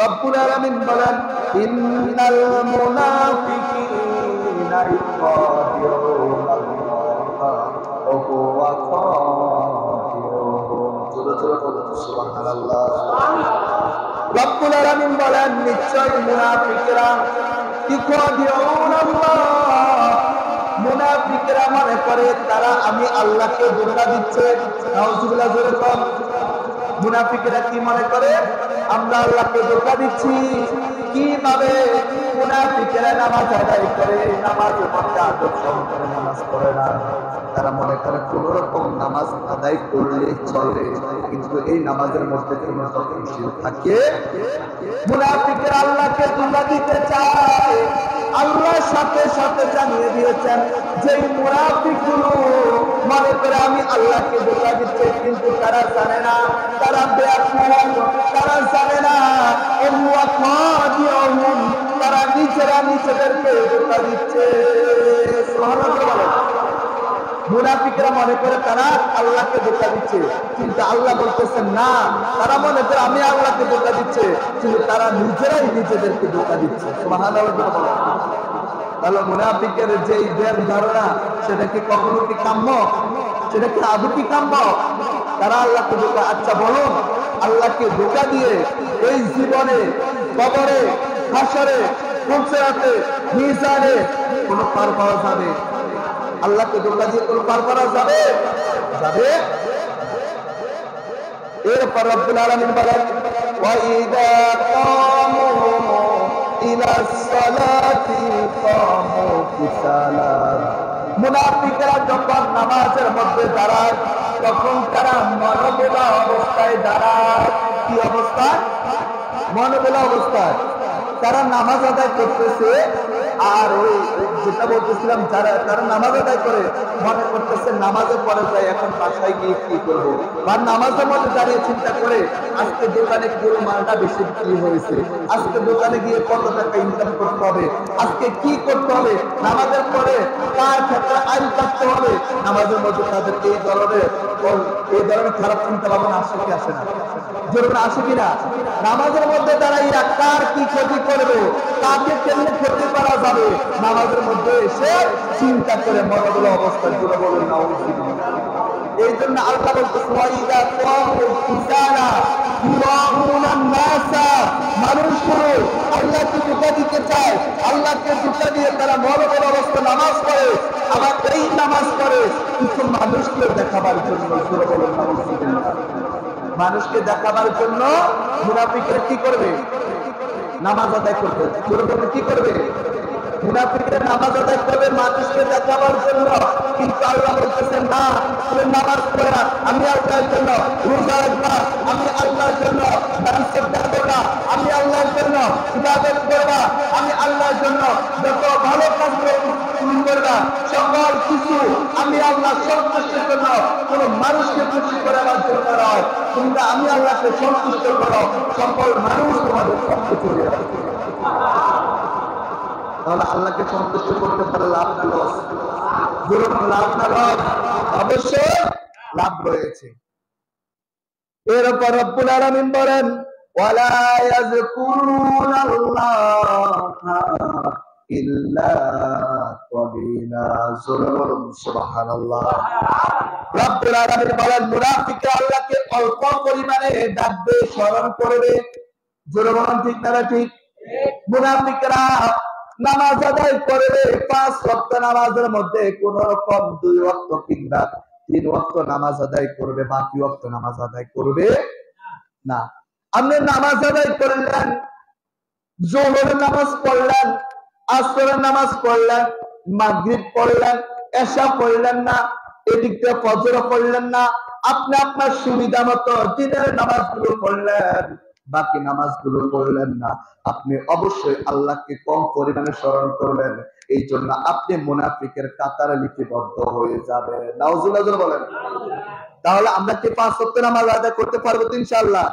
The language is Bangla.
রব্বুল আলামিন বলেন ইন্নাল মুনাফিকিনা ইউখাদিউনা আল্লাহ ওয়া হুয়া খাদিউহুম। জোরে জোরে বলুন সুবহানাল্লাহ। রব্বুল আলামিন বলেন নিশ্চয় মুনাফিকরা ইউখাদিউনা আল্লাহ, মুনাফিকরা মনে করে তারা আমি আল্লাহকে ধোঁকা দিচ্ছে। নাউজুবিল্লাহ জোরে বল। মুনাফিকরা কি মনে করে আমরা আল্লাহকে ধোঁকা দিচ্ছি। কিভাবে? মুনাফিকরা নামাজ আদায় করে, নামাজের মধ্যে আদব সহকারে নামাজ পড়ে না। তারা মনে করে কোন রকম নামাজ আদায় করলে চলে, কিন্তু এই নামাজের মধ্যে কোন তফসিল থাকে। মুনাফিকরা আল্লাহকে ধোঁকা দিতে চায়। আল্লাহ সাথে সাথে জানিয়ে দিয়েছেন যে মুনাফিকগুলো মনে করে আমি আল্লাহকে ধোঁকা দিচ্ছে, কিন্তু তারা জানে না, তারা বেয়াকুল, তারা জানে না তারা নিজেরা নিজেদেরকে ধোঁকা দিচ্ছে। মুনাফিকরা মনে করে তারা আল্লাহকে ধোঁকা দিচ্ছে, কিন্তু আল্লাহ বলতেছেন না, তারা মনে করে আমি আল্লাহকে ধোঁকা দিচ্ছে, কিন্তু তারা নিজেরাই নিজেদেরকে ধোঁকা দিচ্ছে। সুবহানাল্লাহ। তাহলে মুনাফিকের যে জ্ঞান ধারণা সেটা কি কখনো কি কাম্য? সেটা কি আদৌ কি কাম্য? তারা আল্লাহকে ধোঁকা। আচ্ছা বলুন, আল্লাহকে ধোঁকা দিয়ে এই জীবনে, কবরে, হাসরে, পুলসিরাতে, মিজানে কোনো পার পাওয়া যাবে? আল্লাহকে ধোঁকা দিয়ে কোনো পার করা যাবে? যাবে। এরপর রব্বুল আলামিন বলেন ওয়া ইযা কামু ইলা সালাতি কামু কুসালা, মুনাফিকরা যখন নামাজের মধ্যে দাঁড়ায় তখন তারা মনোবেলা অবস্থায় দাঁড়ায়। কি অবস্থায়? মনোবেলা অবস্থায়। তারা নামাজ আদায় করতেছে, আর ওই যেটা বলতেছিলাম তারা নামাজ আদায় করে মনে করতেছে নামাজে পরে যায় এখন বাসায় গিয়ে কি করবো, বা নামাজের মধ্যে দাঁড়িয়ে চিন্তা করে আজকে দোকানে পুরো মালটা বেশি বিক্রি হয়েছে, আজকে দোকানে গিয়ে কত টাকা ইনকাম করতে হবে, আজকে কি করতে হবে, নামাজের পরে কার ক্ষেত্রে আইন কাটতে হবে। নামাজের মধ্যে তাদের এই ধরনের খারাপ চিন্তা ভাবনা আসে কি আসে না? যেরকম আসে কিনা? নামাজের মধ্যে দাঁড়াইয়া কার কি ক্ষতি করবে, কাকে কেমনে ক্ষতি করা যাবে, নামাজের মধ্যে এসে চিন্তা করে মনোবল অবস্থা জুড়ে বলেন না। এই জন্য আল্লাহ মানুষগুলো আল্লাহকে ধোঁকা দিতে চায়, আল্লাহকে ধোঁকা দিয়ে তারা মনোবল অবস্থা নামাজ পড়ে, আবার এই নামাজ পড়ে কিছু মানুষকে দেখাবার জন্য। জুড়ে বলেন না। মানুষকে দেখাবার জন্য মুনাফিকরা কি করবে? নামাজ আদায় করবে। কি করবে? মুনাফিকরা নামাজ আদায় করবে মানুষকে দেখাবার জন্য, কিন্তু আল্লাহ বলতেছেন না, তুমি নামাজ পড়া আমি আল্লাহর জন্য, রোজা রাখবা আমি আল্লাহর জন্য, আমি আল্লাহর জন্য, ইবাদত করবা আমি আল্লাহর জন্য, যত ভালো কাজ করবা সকল কিছু আমি আল্লাহ সন্তুষ্টির জন্য, কোন মানুষকে খুশি করার জন্য নয়। তোমরা আমি আল্লাহকে সন্তুষ্ট করো, সকল মানুষ তোমাদের সবকিছু দিয়ে রাখবে। তাহলে আল্লাহকে সন্তুষ্ট করতে পারে লাভ না লস? যেরকম লাভ না লস? অবশ্যই লাভ রয়েছে। এরপর রব্বুল আলামিন বলেন ওয়ালা ইয়াযকুরুনাল্লাহা ইল্লা ক্বালিলা। সুবহানাল্লাহ। রব্বুল আলামিন বলেন মুনাফিকরা আল্লাহকে অল্প পরিমাণে ডাকবে, স্মরণ করবে। জোরে বলেন ঠিক না ঠিক? মুনাফিকরা নামাজ আদায় করবে, 5 ওয়াক্ত নামাজের মধ্যে কোন রকম 2 ওয়াক্ত কিংবা 3 ওয়াক্ত নামাজ আদায় করবে, বাকি ওয়াক্ত নামাজ আদায় করবে না। আপনি নামাজ আদায় করলেন, যোহরের নামাজ পড়লেন, আসরের নামাজ পড়লেন, মাগরিব পড়লেন, এশা পড়লেন না, এদিকটা ফজর পড়লেন না, আপনি আপনার সুবিধা মতো দিনের নামাজগুলো পড়লেন, বাকি নামাজগুলো পড়লেন না। আপনি অবশ্যই আল্লাহকে কম পরিমাণে স্মরণ করলেন, এই জন্য আপনি মুনাফিকের কাতারে লিপিবদ্ধ হয়ে যাবেন। নাউজুবিল্লাহ বলেন। তাহলে আমরা কি 5 ওয়াক্ত নামাজ আদায় করতে পারবো তো ইনশাআল্লাহ?